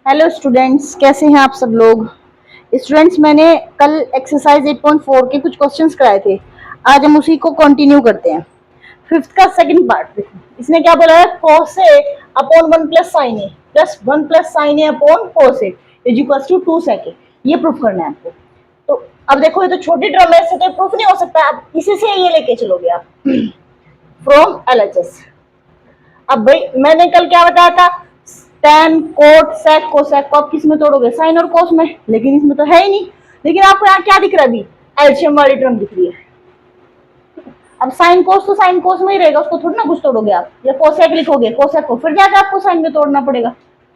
Hello students, कैसे हैं आप सब लोग। स्टूडेंट्स, मैंने कल एक्सरसाइज 8.4 के कुछ क्वेश्चंस कराए थे। आज हम उसी को कंटिन्यू करते हैं। फिफ्थ का सेकंड पार्ट देखो, इसने क्या बोला है, cos A upon 1 plus sine A plus 1 plus sine A upon cos A is equal to 2 sec A। ये प्रूफ करना है आपको। तो अब देखो, ये तो छोटी टर्म है, इससे तो प्रूफ नहीं हो सकता। अब इसी से ये लेके चलोगे आप फ्रॉम LHS। अब भाई मैंने कल क्या बताया था, टेन कोट सेक कोसेक को आप किस में तोड़ोगे, साइन और कोस में, लेकिन इसमें तो है ही नहीं। लेकिन आपको यहाँ क्या दिख रहा है, अभी एलसीएम वाली टर्म दिख रही है। अब साइन कोस तो साइन कोस में ही रहेगा, उसको थोड़ी ना कुछ तोड़ोगे आप, या कोसेक लिखोगे कोसेक को, फिर जाकर आपको साइन में तोड़ना पड़ेगा।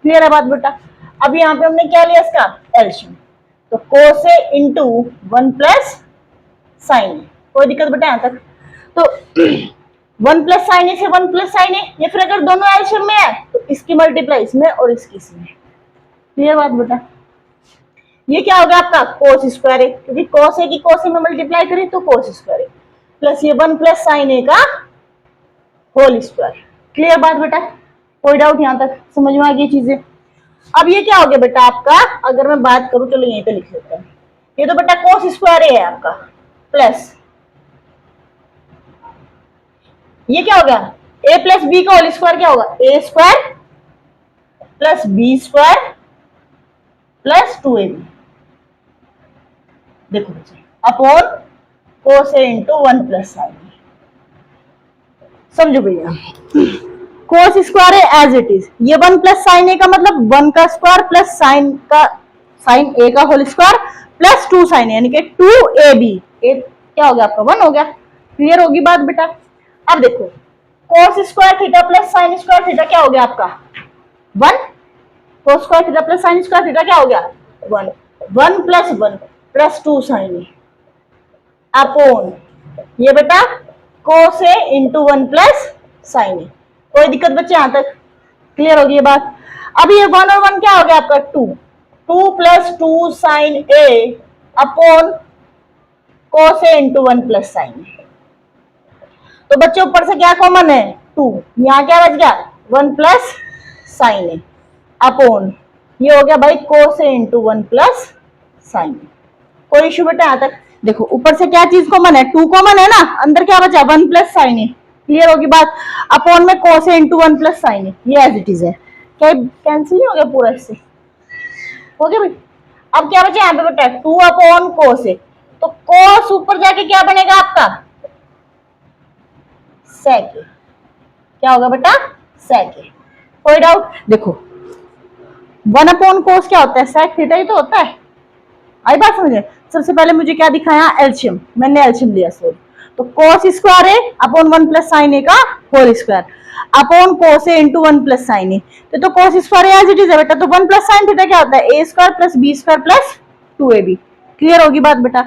क्लियर है बात बेटा। अब यहाँ पे हमने क्या लिया इसका एलसीएम, तो कोस ए इंटू 1 प्लस साइन। कोई दिक्कत बेटा यहाँ तक। तो 1 प्लस साइन ए से 1 प्लस साइन ए, या फिर अगर दोनों एलसीएम में है तो इसकी मल्टीप्लाई इसमें और इसकी इसमें। क्लियर बात बेटा। ये क्या होगा आपका कोस स्क्वायर ए, क्योंकि कोस ए की कोस ए में मल्टीप्लाई करें तो कोस स्क्वायर ए, प्लस ये 1 प्लस साइन ए का होल स्क्वायर। क्लियर बात बेटा। कोई डाउट यहाँ तक, समझ में आ गई चीजें। अब ये क्या हो गया बेटा आपका, अगर मैं बात करूं, चलो यहीं पे लिख लेते हैं। ये तो बेटा कोस स्क्वायर ए है आपका, प्लस ये क्या होगा a प्लस बी का होल स्क्वायर क्या होगा, A square plus B square plus 2ab। देखो बच्चे, upon cos A into 1 plus sine. समझो भैया, कोस स्क्वायर है एज इट इज, ये 1 प्लस साइन ए का मतलब 1 का स्क्वायर प्लस साइन ए का होल स्क्वायर प्लस 2 साइन ए, यानी कि 2ab। ए क्या हो गया आपका 1 हो गया। क्लियर होगी बात बेटा। अब देखो, कोस square theta plus sine square theta क्या हो गया आपका 1। कोस square theta plus sine square theta क्या हो गया 1। 1 plus 1 plus 2 sine A upon ये बेटा कोस ए इंटू 1 प्लस साइन ए। कोई दिक्कत बच्चे यहाँ तक। क्लियर होगी ये बात। अब ये 1 और 1 क्या हो गया आपका 2। 2 plus 2 sine A upon cos A into 1 plus sine A. तो बच्चों ऊपर से क्या कॉमन है 2, यहाँ क्या बच गया 1 प्लस साइन ए अपॉन ये हो गया भाई कोस ए इंटू 1 प्लस साइन ए। कोई इश्यू बेटा यहाँ तक। देखो ऊपर से क्या चीज कॉमन है, 2 कॉमन है ना, अंदर क्या बचा 1 प्लस साइन ए। क्लियर होगी बात। अपॉन में cos A into 1 plus sine ए, ये एज इट इज है। क्या कैंसिल नहीं हो गया पूरा इससे, हो गया भाई। अब क्या बचा यहाँ पे बेटा 2 अपॉन कोस ए, तो कोस ऊपर जाके क्या बनेगा आपका सेक ए। क्या होगा बेटा सेक ए। कोई डाउट। देखो 1 अपॉन कोस क्या होता है, सेक थीटा ही तो होता है। आई बात समझे। सबसे पहले मुझे क्या दिखाया एलसीएम, मैंने एलसीएम लिया सॉरी। तो cos square A upon 1 plus sine A का whole square upon cos A into 1 plus sine A. तो cos square as it is है बेटा, तो 1 प्लस साइन थीटा क्या होता है A square plus B square plus 2ab। Clear होगी बात बेटा।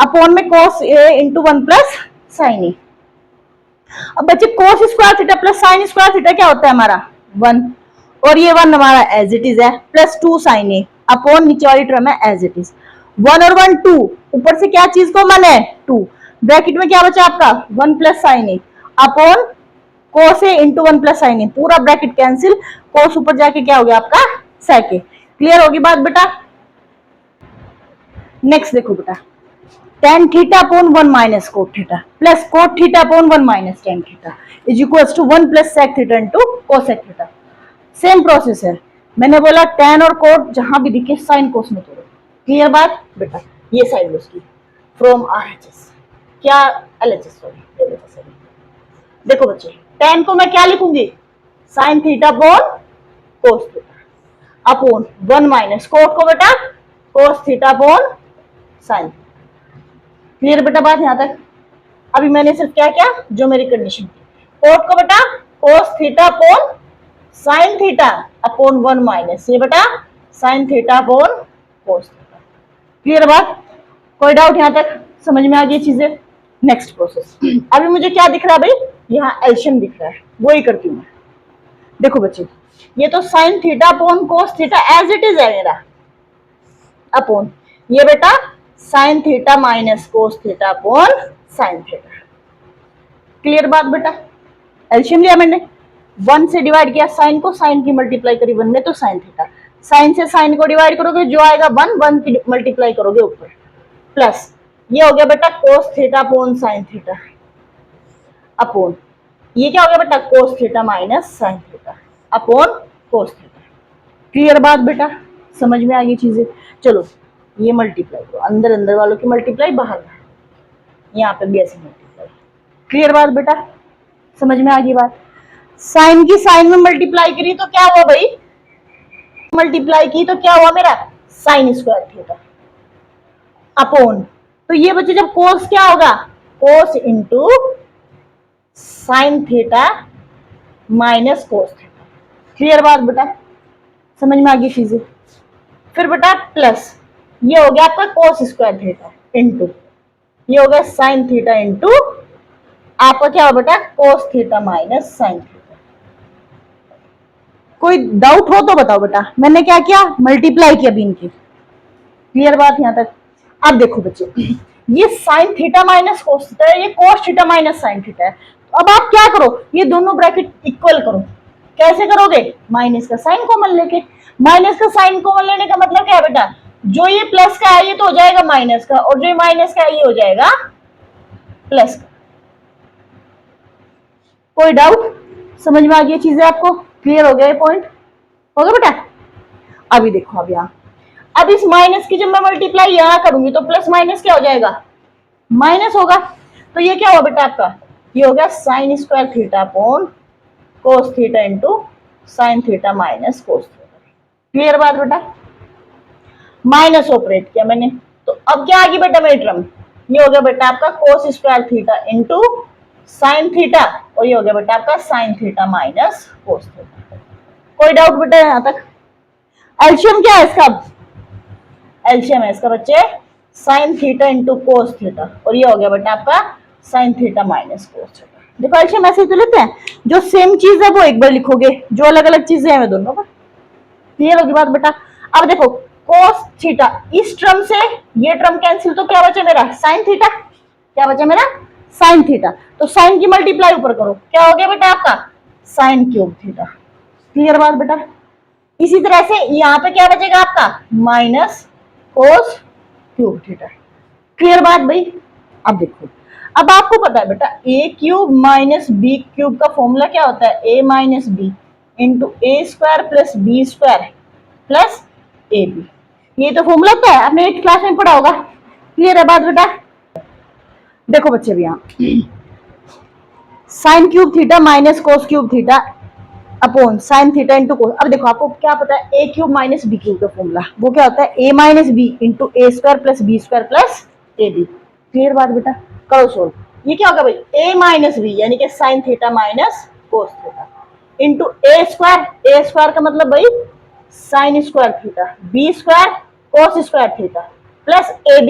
अपॉन में cos A into 1 plus sine A. अब बच्चे cos square theta plus sine square theta क्या होता है हमारा 1, और ये 1 हमारा एज इट इज है, प्लस 2 साइन ए अपॉन नीचे वाली टर्म है एज इट इज। 1 और 1 2, ऊपर से क्या चीज कॉमन है 2, ब्रैकेट में क्या बचा आपका 1 plus sine A upon cos A into 1 plus sine ए, पूरा ब्रैकेट कैंसिल, कोस ऊपर जाके क्या हो गया आपका सेक ए। क्लियर होगी बात बेटा। नेक्स्ट देखो बेटा, tan theta upon 1 minus cot theta plus cot theta upon 1 minus tan theta is equals to 1 plus sec theta into cosec theta. Same process है, मैंने बोला tan और कोट जहां भी दिखे साइन कोस में तोड़ो। क्लियर बात बेटा। ये साइड उसकी फ्रॉम आरएचएस, क्या एलएचएस सॉरी। देखो बच्चे, tan को मैं क्या लिखूंगी sign theta upon cos theta upon 1 minus coat को बेटा कोस थीटा अपॉन साइन। क्लियर बेटा बात यहाँ तक। अभी मैंने सिर्फ क्या क्या जो मेरी कंडीशन थी, कोट को बेटा कोस theta upon sine theta upon 1 minus ये बेटा sine theta upon cos theta. Clear बात। कोई डाउट यहाँ तक, समझ में आ गई चीजें। नेक्स्ट प्रोसेस, अभी मुझे क्या दिख रहा है भाई, यहाँ एलसीएम दिख रहा है, वो ही करती हूँ मैं। देखो बच्चे, ये तो sine theta upon cos theta as it is है मेरा, अपॉन ये बेटा sine theta minus cos theta upon sine theta. Clear बात बेटा। एलसीएम लिया मैंने, 1 से डिवाइड किया साइन को, साइन की मल्टीप्लाई करी 1 में तो साइन थीटा, साइन से साइन को डिवाइड करोगे, जो आएगा 1, 1 की मल्टीप्लाई करोगे ऊपर, प्लस ये हो गया बेटा कोस theta upon sine theta, upon ये क्या हो गया बेटा cos theta minus sign theta upon cos theta. Clear बात बेटा, समझ में आ गई चीजें। चलो ये मल्टीप्लाई करो, अंदर अंदर वालों की मल्टीप्लाई बाहर, यहाँ पे भी ऐसे मल्टीप्लाई। क्लियर बात बेटा, समझ में आ गई बात। साइन की साइन में मल्टीप्लाई करी तो क्या हुआ भाई, मल्टीप्लाई की तो क्या हुआ मेरा साइन स्क्वायर थीटा अपॉन, तो ये बच्चे जब कोस क्या होगा cos into sine theta minus cos theta. Clear बात बेटा, समझ में आ गई चीजें। फिर बेटा प्लस ये हो गया आपका कोस स्क्वायर थीटा इंटू ये हो गया साइन थीटा इंटू आपका क्या हो बेटा cos theta minus sine theta. कोई डाउट हो तो बताओ बेटा, मैंने क्या किया मल्टीप्लाई किया अभी इनकी। क्लियर बात यहां तक। अब देखो बच्चे, ये sign theta minus cos theta है, ये cos theta minus sine theta है। तो अब आप क्या करो, ये दोनों ब्रैकेट इक्वल करो। कैसे करोगे, माइनस का साइन कॉमन लेके। माइनस का साइन कॉमन लेने का मतलब क्या है बेटा, जो ये प्लस का है ये तो हो जाएगा माइनस का, और जो ये माइनस का है ये हो जाएगा प्लस का। कोई डाउट, समझ में आ गई चीजें आपको, क्लियर हो गया ये पॉइंट, हो गया बेटा। अभी देखो अब यहाँ, अब इस माइनस की जब मैं मल्टीप्लाई यहां करूंगी तो प्लस माइनस क्या हो जाएगा माइनस होगा। तो ये क्या हुआ बेटा आपका, ये हो गया sign square theta upon cos theta into sine theta minus cos theta. Clear बात बेटा, माइनस ऑपरेट किया मैंने, तो अब क्या आ गई बेटा मेरी टर्म, ये हो गया बेटा आपका कोस square theta into sine theta, और ये हो गया बेटा आपका sign theta minus cos theta. कोई डाउट बेटा यहां तक। एलसीएम क्या है इसका, एलसीएम है इसका बच्चे sign theta into cos theta, और ये हो गया बेटा आपका sign theta minus cos theta. देखो एलसीएम ऐसे ही तो लेते हैं, जो सेम चीज है वो एक बार लिखोगे, जो अलग अलग चीजें हैं दोनों पर। क्लियर होगी बात बेटा। अब देखो कोस थीटा, इस टर्म से ये टर्म कैंसिल, तो क्या बचा मेरा साइन थीटा, क्या बचा मेरा साइन थीटा। तो साइन की मल्टीप्लाई ऊपर करो, क्या हो गया बेटा आपका साइन क्यूब थीटा। क्लियर बात बेटा। इसी तरह से यहाँ पे क्या बचेगा आपका minus cos cube theta. Clear बात भाई। अब देखो, अब आपको पता है बेटा A cube minus B cube का फॉर्मूला क्या होता है, A minus B into A square plus B square plus A B. ये तो फॉर्मूला होता है, आपने 8th क्लास में पढ़ा होगा। क्लियर है बात बेटा। देखो बच्चे भी यहाँ sine cube theta minus cos cube theta upon sine theta into cos. अब देखो आपको क्या पता है, A cube minus B cube का फॉर्मूला वो क्या होता है, A minus B into A square plus B square plus A B. Clear बात बेटा, करो सोल्व। ये क्या होगा भाई, ए माइनस बी यानी कि sine theta minus cos theta into A square का मतलब भाई sine square theta, B square cos square theta plus A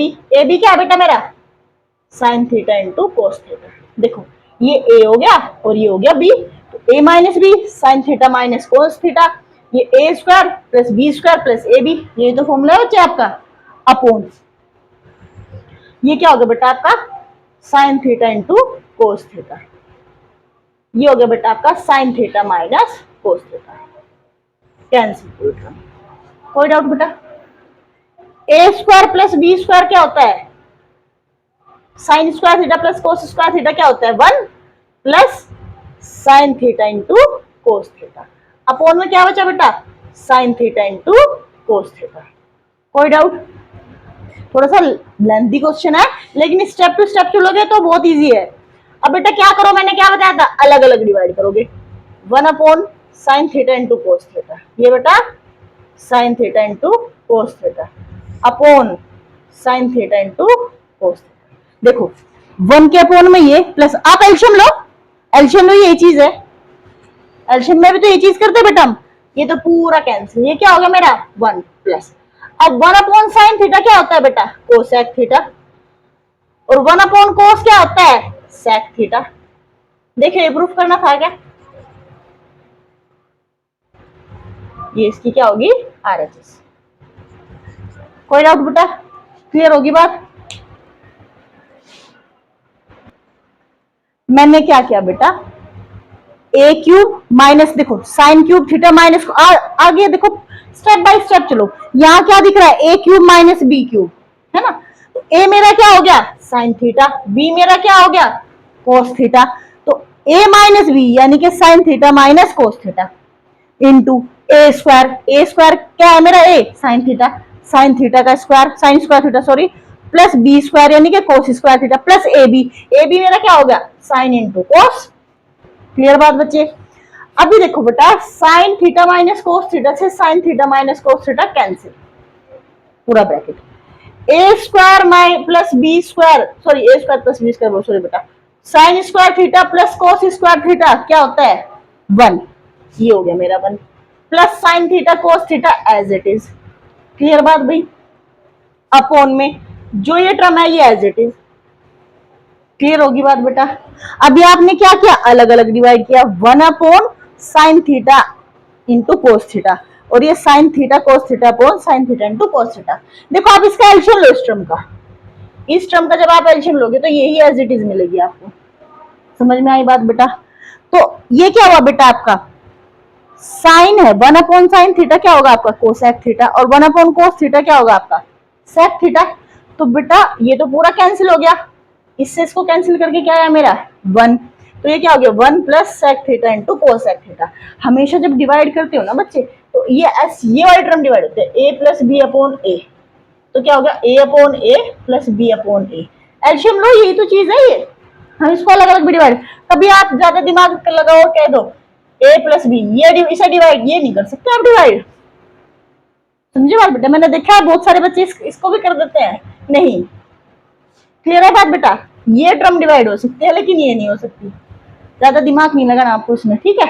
B क्या बेटा मेरा sine theta into cos theta. देखो ये ए हो गया और ये हो गया बी, तो A minus B sine theta minus cos theta, ये A square plus B square plus A B, ये तो फॉर्मूला है आपका अपॉन ये क्या हो गया बेटा आपका sign theta into cos theta, ये हो गया बेटा आपका sign theta minus cos theta. Cancel. कोई डाउट बेटा। ए स्क्वायर प्लस बी स्क्वायर क्या होता है, sign square theta plus cos square theta क्या होता है 1 plus sine theta into cos theta. Upon में क्या बचा बेटा sine theta into cos theta. कोई डाउट। थोड़ा सा लेंथी क्वेश्चन है, लेकिन स्टेप टू स्टेप चलोगे तो बहुत इजी है। अब बेटा क्या करो, मैंने क्या बताया था, अलग अलग डिवाइड करोगे। 1 upon sine theta into cos theta, ये बेटा sine theta into cos theta upon sine theta into cos theta. देखो 1 के अपॉन में ये प्लस, आप एलसीएम लो, एलसीएम लो, ये चीज है, एलसीएम में भी तो ये चीज करते बेटा हम, ये तो पूरा कैंसिल, ये क्या होगा मेरा 1 प्लस। अब 1 अपॉन साइन थीटा क्या होता है बेटा कोसेक थीटा, और 1 अपॉन कोस क्या होता है सेक थीटा। देखिए ये प्रूफ करना था क्या, ये इसकी क्या होगी आरएचएस। कोई डाउट बेटा, क्लियर होगी बात। मैंने क्या किया बेटा, ए क्यूब माइनस, देखो साइन क्यूब थीटा माइनस, आगे देखो स्टेप बाय स्टेप चलो। यहाँ क्या दिख रहा है, A cube minus B cube, है ना। तो ए मेरा क्या हो गया, साइन थीटा, बी मेरा क्या हो गया, कोस थीटा। तो ए माइनस बी यानी कि sine theta minus cos theta into A square, A square क्या है मेरा, ए साइन थीटा का square, sine square theta sorry, plus B square यानी कि cos square theta, plus A B मेरा क्या हो गया, साइन इंटू कोस। क्लियर बात बच्चे। अभी देखो बेटा, sine theta minus cos theta से sine theta minus cos theta cancel, पूरा bracket, A square plus B square, sorry A square plus B square, sorry बेटा, sine square theta plus cos square theta क्या होता है, 1, ये हो गया मेरा 1, plus sine theta cos theta as it is. Clear बात भाई। अपॉन में जो ये टर्म है ये एज इट इज। क्लियर होगी बात बेटा। अभी आपने क्या किया, अलग अलग डिवाइड किया, 1 upon sine theta into cos theta, और ये sign theta cos theta upon sine theta into cos theta. देखो आप इसका एलसीएम लो, इस टर्म का जब आप एलसीएम लोगे तो यही एज इट इज मिलेगी आपको। समझ में आई बात बेटा। तो ये क्या हुआ बेटा, आपका साइन है, 1 अपॉन साइन थीटा क्या होगा आपका, कोसेक थीटा, और 1 अपॉन कोस थीटा क्या होगा आपका, सेक थीटा। तो बेटा ये तो पूरा कैंसिल हो गया, इससे इसको कैंसिल करके क्या आया मेरा 1, तो ये क्या हो गया 1 plus sec theta into cosec theta. हमेशा जब डिवाइड करते हो ना बच्चे, तो ये वाले टर्म डिवाइड होते हैं, ए प्लस बी अपॉन ए, तो क्या हो गया ए अपॉन ए प्लस बी अपॉन ए। एलसीएम लो, यही तो चीज है ये, हम इसको अलग अलग भी डिवाइड, कभी आप ज्यादा दिमाग लगाओ कह दो ए प्लस बी, ये इसे डिवाइड, ये नहीं कर सकते आप डिवाइड। समझे बात बेटा, मैंने देखा है बहुत सारे बच्चे इसको भी कर देते हैं, नहीं। क्लियर है बात बेटा, ये टर्म डिवाइड हो सकती है लेकिन ये नहीं हो सकती, ज्यादा दिमाग नहीं लगाना आपको इसमें, ठीक है।